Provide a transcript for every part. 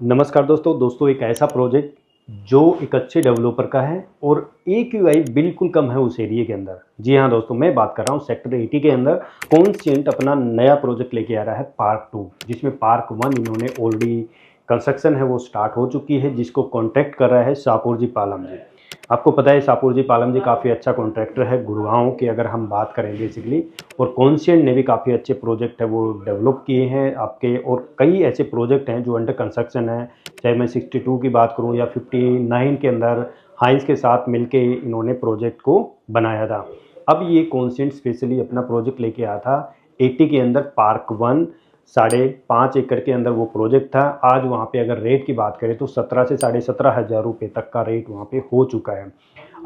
नमस्कार दोस्तों एक ऐसा प्रोजेक्ट जो एक अच्छे डेवलपर का है और AQI बिल्कुल कम है उस एरिया के अंदर। जी हाँ दोस्तों, मैं बात कर रहा हूँ सेक्टर 80 के अंदर कॉन्सेंट अपना नया प्रोजेक्ट लेके आ रहा है पार्क 2, जिसमें पार्क 1 इन्होंने ऑलरेडी कंस्ट्रक्शन है वो स्टार्ट हो चुकी है, जिसको कॉन्ट्रैक्ट कर रहा है शाहपुर जी पालम जी। आपको पता है शाहपुर जी पालम जी काफ़ी अच्छा कॉन्ट्रैक्टर है गुड़गांव की, अगर हम बात करें बेसिकली। और कॉन्सेंट ने भी काफ़ी अच्छे प्रोजेक्ट है वो डेवलप किए हैं आपके, और कई ऐसे प्रोजेक्ट हैं जो अंडर कंस्ट्रक्शन है। चाहे मैं 62 की बात करूं या 59 के अंदर हाइंस के साथ मिलके इन्होंने प्रोजेक्ट को बनाया था। अब ये कॉन्सेंट स्पेशली अपना प्रोजेक्ट लेके आया था 80 के अंदर पार्क 1, 5.5 एकड़ के अंदर वो प्रोजेक्ट था। आज वहाँ पे अगर रेट की बात करें तो 17 से 17,500 रुपये तक का रेट वहाँ पे हो चुका है।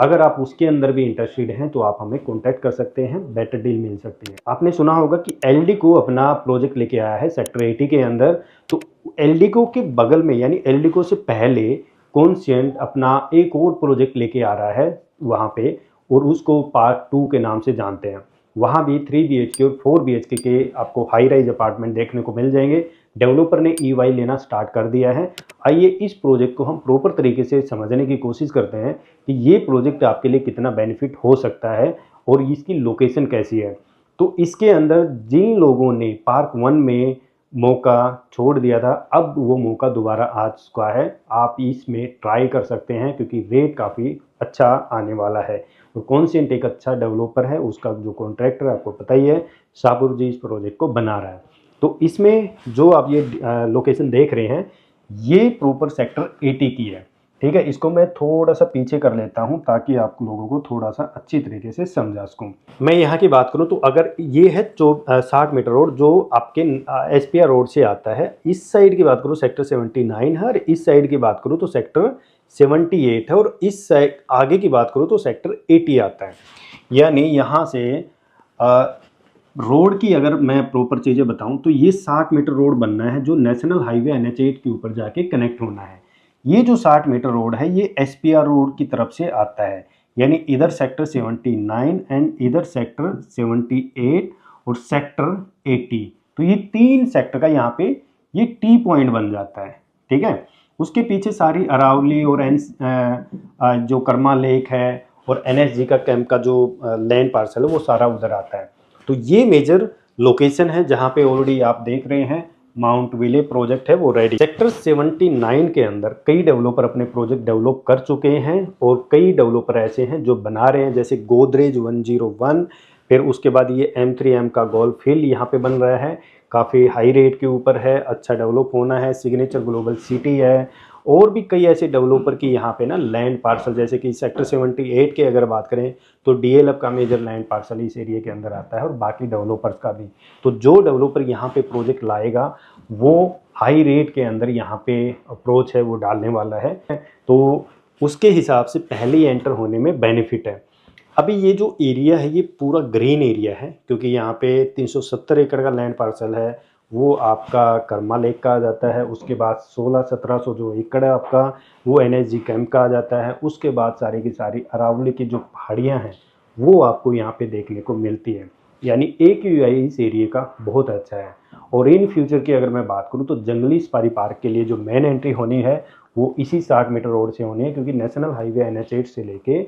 अगर आप उसके अंदर भी इंटरेस्टेड हैं तो आप हमें कॉन्टैक्ट कर सकते हैं, बेटर डील मिल सकती है। आपने सुना होगा कि एलडीको अपना प्रोजेक्ट लेके आया है सेक्टर 80 के अंदर। तो एलडीको के बगल में यानी एलडीको से पहले कॉन्सेंट अपना एक और प्रोजेक्ट लेके आ रहा है वहाँ पे, और उसको पार्क 2 के नाम से जानते हैं। वहाँ भी 3 BHK और 4 BHK के आपको हाई राइज अपार्टमेंट देखने को मिल जाएंगे। डेवलपर ने EY लेना स्टार्ट कर दिया है। आइए इस प्रोजेक्ट को हम प्रॉपर तरीके से समझने की कोशिश करते हैं कि ये प्रोजेक्ट आपके लिए कितना बेनिफिट हो सकता है और इसकी लोकेशन कैसी है। तो इसके अंदर जिन लोगों ने पार्क 1 में मौका छोड़ दिया था, अब वो मौका दोबारा आ चुका है। आप इसमें ट्राई कर सकते हैं क्योंकि रेट काफ़ी अच्छा आने वाला है। और कॉन्सेंट एक अच्छा डेवलपर है, उसका जो कॉन्ट्रैक्टर है आपको पता ही है, शाहपुर जी इस प्रोजेक्ट को बना रहा है। तो इसमें जो आप ये लोकेशन देख रहे हैं, ये प्रॉपर सेक्टर 80 की है। ठीक है, इसको मैं थोड़ा सा पीछे कर लेता हूँ ताकि आप लोगों को थोड़ा सा अच्छी तरीके से समझा सकूँ। मैं यहाँ की बात करूँ तो अगर ये है 60 मीटर रोड जो आपके SPR रोड से आता है, इस साइड की बात करूँ सेक्टर 79 है, और इस साइड की बात करूँ तो सेक्टर 78 है, और इस साइड आगे की बात करूँ तो सेक्टर 80 आता है। यानी यहाँ से रोड की अगर मैं प्रॉपर चीज़ें बताऊं तो ये 60 मीटर रोड बनना है जो नेशनल हाईवे NH8 के ऊपर जाके कनेक्ट होना है। ये जो 60 मीटर रोड है ये SPR रोड की तरफ से आता है, यानी इधर सेक्टर 79 एंड इधर सेक्टर 78 और सेक्टर 80। तो ये 3 सेक्टर का यहाँ पे ये T पॉइंट बन जाता है। ठीक है, उसके पीछे सारी अरावली और जो कर्मा लेक है और NSG का कैंप का जो लैंड पार्सल है वो सारा उधर आता है। तो ये मेजर लोकेशन है जहाँ पे ऑलरेडी आप देख रहे हैं माउंट विले प्रोजेक्ट है वो रेडी। सेक्टर 79 के अंदर कई डेवलपर अपने प्रोजेक्ट डेवलप कर चुके हैं और कई डेवलपर ऐसे हैं जो बना रहे हैं, जैसे गोदरेज 101। फिर उसके बाद ये M3M का गोल्फ फील्ड यहाँ पे बन रहा है, काफ़ी हाई रेट के ऊपर है, अच्छा डेवलप होना है। सिग्नेचर ग्लोबल सिटी है, और भी कई ऐसे डेवलपर की यहाँ पे ना लैंड पार्सल, जैसे कि सेक्टर 78 के अगर बात करें तो DLF का मेजर लैंड पार्सल इस एरिया के अंदर आता है, और बाकी डेवलपर्स का भी। तो जो डेवलपर यहाँ पे प्रोजेक्ट लाएगा वो हाई रेट के अंदर यहाँ पे अप्रोच है वो डालने वाला है, तो उसके हिसाब से पहले ही एंटर होने में बेनिफिट है। अभी ये जो एरिया है ये पूरा ग्रीन एरिया है, क्योंकि यहाँ पे 370 एकड़ का लैंड पार्सल है, वो आपका कर्मा लेक का आ जाता है। उसके बाद 1600-1700 जो एकड़ है आपका वो NSG कैंप का आ जाता है। उसके बाद सारी की सारी अरावली की जो पहाड़ियाँ हैं वो आपको यहाँ पे देखने को मिलती है। यानी AQI इस एरिया का बहुत अच्छा है। और इन फ्यूचर की अगर मैं बात करूँ तो जंगली सफारी पार्क के लिए जो मेन एंट्री होनी है वो इसी 60 मीटर रोड से होनी है, क्योंकि नेशनल हाईवे NH8 से लेके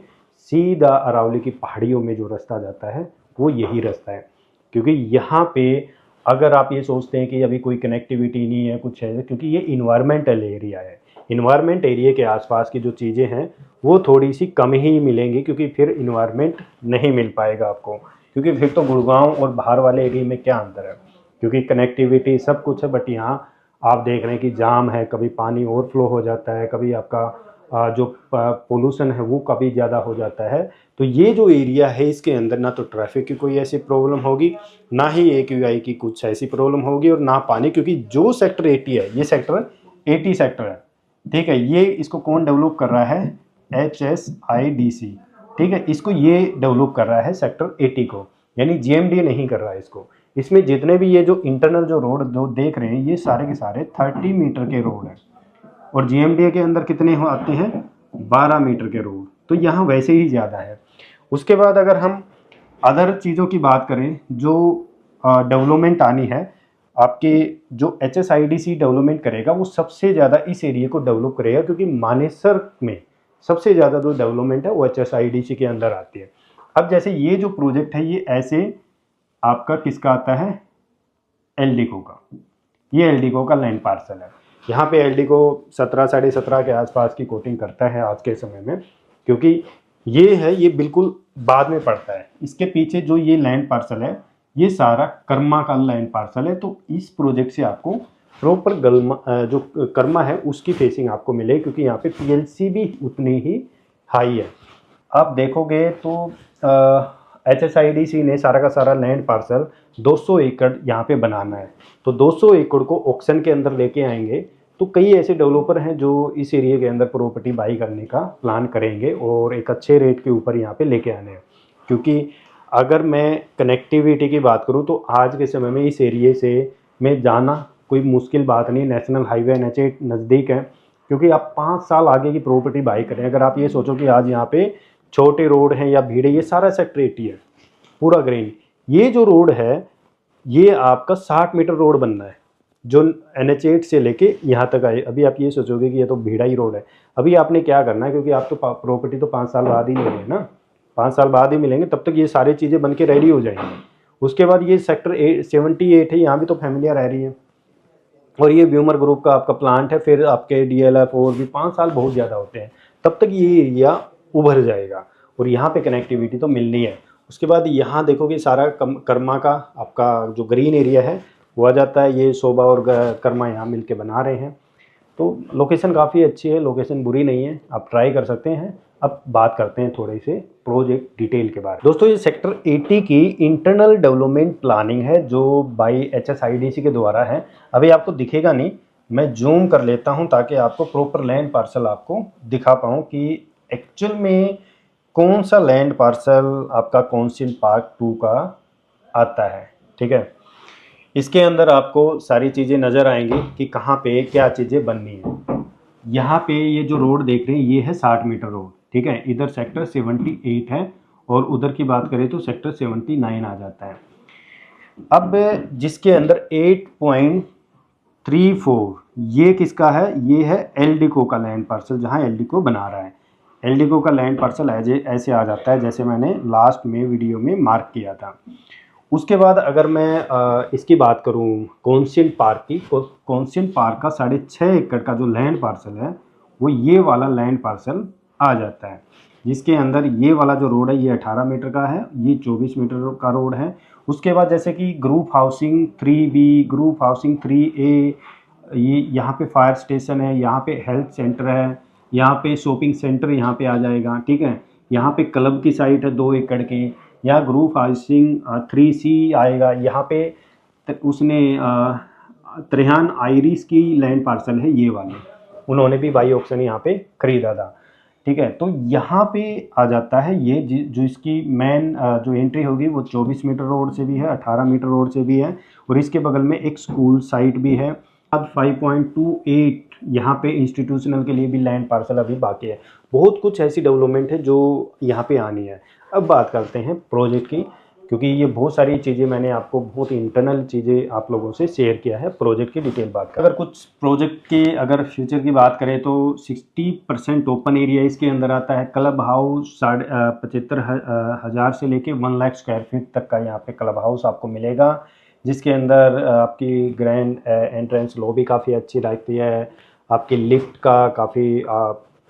सीधा अरावली की पहाड़ियों में जो रास्ता जाता है वो यही रास्ता है। क्योंकि यहाँ पे अगर आप ये सोचते हैं कि अभी कोई कनेक्टिविटी नहीं है कुछ है, क्योंकि ये इन्वायरमेंटल एरिया है। इन्वायरमेंट एरिया के आसपास की जो चीज़ें हैं वो थोड़ी सी कम ही मिलेंगी, क्योंकि फिर इन्वायरमेंट नहीं मिल पाएगा आपको। क्योंकि फिर तो गुड़गांव और बाहर वाले एरिया में क्या अंतर है, क्योंकि कनेक्टिविटी सब कुछ है, बट यहाँ आप देख रहे हैं कि जाम है, कभी पानी ओवरफ्लो हो जाता है, कभी आपका जो पोल्यूशन है वो काफ़ी ज़्यादा हो जाता है। तो ये जो एरिया है इसके अंदर ना तो ट्रैफिक की कोई ऐसी प्रॉब्लम होगी, ना ही AQI की कुछ ऐसी प्रॉब्लम होगी, और ना पानी, क्योंकि जो सेक्टर 80 है ये सेक्टर 80 सेक्टर है। ठीक है, ये इसको कौन डेवलप कर रहा है? HSIDC। ठीक है, इसको ये डेवलप कर रहा है सेक्टर 80 को, यानी GMDA नहीं कर रहा है इसको। इसमें जितने भी ये जो इंटरनल जो रोड जो देख रहे हैं ये सारे के सारे 30 मीटर के रोड हैं, और GMDA के अंदर कितने हो आते हैं? 12 मीटर के रोड। तो यहाँ वैसे ही ज़्यादा है। उसके बाद अगर हम अदर चीज़ों की बात करें जो डेवलपमेंट आनी है, आपके जो HSIDC डेवलपमेंट करेगा वो सबसे ज़्यादा इस एरिया को डेवलप करेगा, क्योंकि मानेसर में सबसे ज़्यादा जो डेवलपमेंट है वो HSIDC के अंदर आती है। अब जैसे ये जो प्रोजेक्ट है ये ऐसे आपका किसका आता है, एलडीको का। ये एलडीको का लैंड पार्सल है। यहाँ पे एलडीको 17 साढ़े 17 के आसपास की कोटिंग करता है आज के समय में, क्योंकि ये है, ये बिल्कुल बाद में पड़ता है। इसके पीछे जो ये लैंड पार्सल है ये सारा कर्मा का लैंड पार्सल है। तो इस प्रोजेक्ट से आपको प्रॉपर जो कर्मा है उसकी फेसिंग आपको मिले, क्योंकि यहाँ पे पीएलसी भी उतनी ही हाई है। आप देखोगे तो HSIDC ने सारा का सारा लैंड पार्सल 200 एकड़ यहाँ पे बनाना है। तो 200 एकड़ को ऑक्शन के अंदर लेके आएंगे। तो कई ऐसे डेवलपर हैं जो इस एरिया के अंदर प्रॉपर्टी बाई करने का प्लान करेंगे और एक अच्छे रेट के ऊपर यहाँ पे लेके आने हैं। क्योंकि अगर मैं कनेक्टिविटी की बात करूँ तो आज के समय में इस एरिए से में जाना कोई मुश्किल बात नहीं। नेशनल हाईवे NH8 नज़दीक है, क्योंकि आप 5 साल आगे की प्रॉपर्टी बाई करें। अगर आप ये सोचो कि आज यहाँ पे छोटे रोड हैं या भीड़ है, ये सारा सेक्टर 80 है पूरा ग्रीन। ये जो रोड है ये आपका 60 मीटर रोड बनना है, जो NH8 से लेके यहाँ तक आए। अभी आप ये सोचोगे कि ये तो भीड़ा ही रोड है। अभी आपने क्या करना है, क्योंकि आप तो प्रॉपर्टी तो 5 साल बाद ही मिलेंगे ना, 5 साल बाद ही मिलेंगे, तब तक ये सारी चीज़ें बन के रेडी हो जाएंगी। उसके बाद ये सेक्टर 78 है, यहाँ भी तो फैमिलियाँ रह रही हैं, और ये व्यूमर ग्रुप का आपका प्लांट है। फिर आपके DLF और भी 5 साल बहुत ज़्यादा होते हैं, तब तक ये एरिया उभर जाएगा और यहाँ पे कनेक्टिविटी तो मिलनी है। उसके बाद यहाँ देखोगे सारा कर्मा का आपका जो ग्रीन एरिया है वो आ जाता है। ये शोभा और कर्मा यहाँ मिलके बना रहे हैं। तो लोकेशन काफ़ी अच्छी है, लोकेशन बुरी नहीं है, आप ट्राई कर सकते हैं। अब बात करते हैं थोड़े से प्रोजेक्ट डिटेल के बारे में। दोस्तों ये सेक्टर 80 की इंटरनल डेवलपमेंट प्लानिंग है जो बाई HSIDC के द्वारा है। अभी आपको दिखेगा नहीं, मैं जूम कर लेता हूं ताकि आपको प्रॉपर लैंड पार्सल आपको दिखा पाऊं कि एक्चुअल में कौन सा लैंड पार्सल आपका कौंसिल पार्क 2 का आता है। ठीक है, इसके अंदर आपको सारी चीज़ें नज़र आएंगी कि कहाँ पे क्या चीज़ें बननी है। यहाँ पे ये जो रोड देख रहे हैं ये है 60 मीटर रोड। ठीक है, इधर सेक्टर 78 है और उधर की बात करें तो सेक्टर 79 आ जाता है। अब जिसके अंदर 8.34 ये किसका है, ये है एलडीको का लैंड पार्सल, जहाँ एलडीको बना रहा है। एलडीको का लैंड पार्सल ऐसे आ जाता है जैसे मैंने लास्ट में वीडियो में मार्क किया था। उसके बाद अगर मैं इसकी बात करूं कौंसिल पार्क की, कौंसिल पार्क का 6.5 एकड़ का जो लैंड पार्सल है वो ये वाला लैंड पार्सल आ जाता है, जिसके अंदर ये वाला जो रोड है ये 18 मीटर का है, ये 24 मीटर का रोड है। उसके बाद जैसे कि group housing 3B, group housing 3A, ये यहाँ पे फायर स्टेशन है, यहाँ पे हेल्थ सेंटर है, यहाँ पे शॉपिंग सेंटर यहाँ पे आ जाएगा। ठीक है, यहाँ पे क्लब की साइट है 2 एकड़ की, यहाँ ग्रुप हाउसिंग 3C आएगा। यहाँ पे उसने त्रेहान आइरिस की लैंड पार्सल है ये वाले, उन्होंने भी बाई ऑक्शन यहाँ पे खरीदा था। ठीक है, तो यहाँ पे आ जाता है ये जो इसकी मेन जो एंट्री होगी वो 24 मीटर रोड से भी है, 18 मीटर रोड से भी है, और इसके बगल में एक स्कूल साइट भी है। अब 5.28 यहाँ पे इंस्टीट्यूशनल के लिए भी लैंड पार्सल अभी बाकी है। बहुत कुछ ऐसी डेवलपमेंट है जो यहाँ पे आनी है। अब बात करते हैं प्रोजेक्ट की, क्योंकि ये बहुत सारी चीज़ें मैंने आपको बहुत इंटरनल चीज़ें आप लोगों से शेयर किया है। प्रोजेक्ट की डिटेल बात करें, अगर कुछ प्रोजेक्ट के अगर फ्यूचर की बात करें तो 60% ओपन एरिया इसके अंदर आता है। क्लब हाउस 75,000 से लेके 1 लाख स्क्वायर फीट तक का यहाँ पे क्लब हाउस आपको मिलेगा, जिसके अंदर आपकी ग्रैंड एंट्रेंस लॉबी काफ़ी अच्छी रहती है। आपकी लिफ्ट का काफ़ी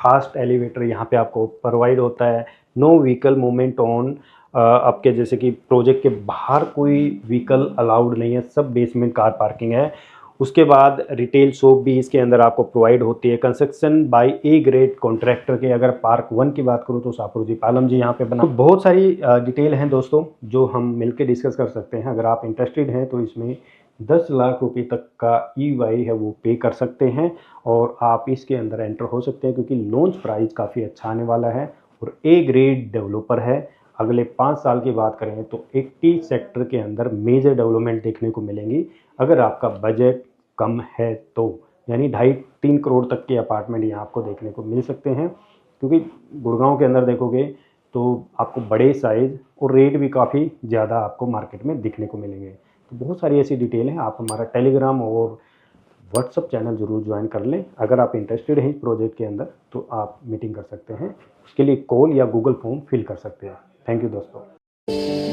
फास्ट एलिवेटर यहाँ पे आपको प्रोवाइड होता है। नो व्हीकल मूवमेंट ऑन, आपके जैसे कि प्रोजेक्ट के बाहर कोई व्हीकल अलाउड नहीं है, सब बेसमेंट कार पार्किंग है। उसके बाद रिटेल शॉप भी इसके अंदर आपको प्रोवाइड होती है। Construction by A grade contractor के अगर पार्क 1 की बात करूँ तो शाहपुर जी पालम जी यहाँ पे बना। तो बहुत सारी डिटेल हैं दोस्तों जो हम मिलकर डिस्कस कर सकते हैं। अगर आप इंटरेस्टेड हैं तो इसमें 10 लाख रुपए तक का EY है वो पे कर सकते हैं और आप इसके अंदर एंटर हो सकते हैं, क्योंकि लॉन्च प्राइस काफ़ी अच्छा आने वाला है और A ग्रेड डेवलपर है। अगले 5 साल की बात करें तो 80 सेक्टर के अंदर मेजर डेवलपमेंट देखने को मिलेंगी। अगर आपका बजट कम है तो यानी 2.5-3 करोड़ तक के अपार्टमेंट यहाँ आपको देखने को मिल सकते हैं, क्योंकि गुड़गांव के अंदर देखोगे तो आपको बड़े साइज़ और रेट भी काफ़ी ज़्यादा आपको मार्केट में दिखने को मिलेंगे। तो बहुत सारी ऐसी डिटेल है। आप हमारा टेलीग्राम और व्हाट्सअप चैनल ज़रूर ज्वाइन कर लें। अगर आप इंटरेस्टेड हैं इस प्रोजेक्ट के अंदर तो आप मीटिंग कर सकते हैं, उसके लिए कॉल या गूगल फॉर्म फिल कर सकते हैं। थैंक यू दोस्तों।